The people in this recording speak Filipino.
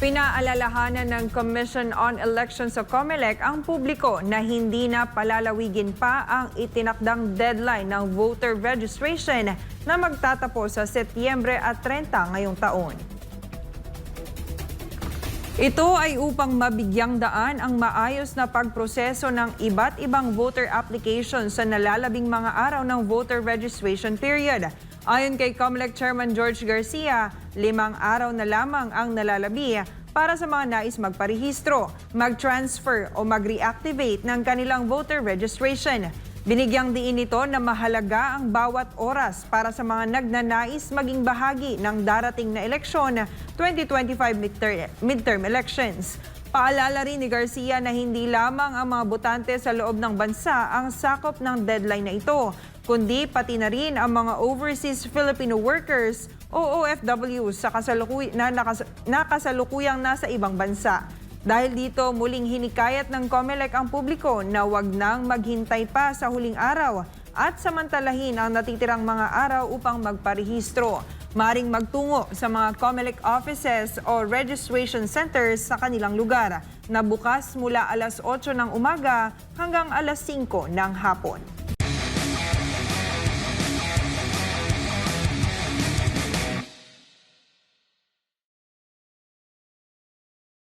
Pinaalalahanan ng Commission on Elections o COMELEC ang publiko na hindi na palalawigin pa ang itinakdang deadline ng voter registration na magtatapos sa Setyembre at 30 ngayong taon. Ito ay upang mabigyang daan ang maayos na pagproseso ng iba't ibang voter applications sa nalalabing mga araw ng voter registration period. Ayon kay COMELEC Chairman George Garcia, 5 araw na lamang ang nalalabi para sa mga nais magparehistro, mag-transfer o mag-reactivate ng kanilang voter registration. Binigyang diin nito na mahalaga ang bawat oras para sa mga nagnanais maging bahagi ng darating na eleksyon 2025 midterm elections. Paalala rin ni Garcia na hindi lamang ang mga botante sa loob ng bansa ang sakop ng deadline na ito, kundi pati na rin ang mga overseas Filipino workers o OFWs na kasalukuyang nasa ibang bansa. Dahil dito, muling hinikayat ng COMELEC ang publiko na wag nang maghintay pa sa huling araw at samantalahin ang natitirang mga araw upang magparehistro. Maring magtungo sa mga COMELEC offices o registration centers sa kanilang lugar na bukas mula alas 8 ng umaga hanggang alas 5 ng hapon.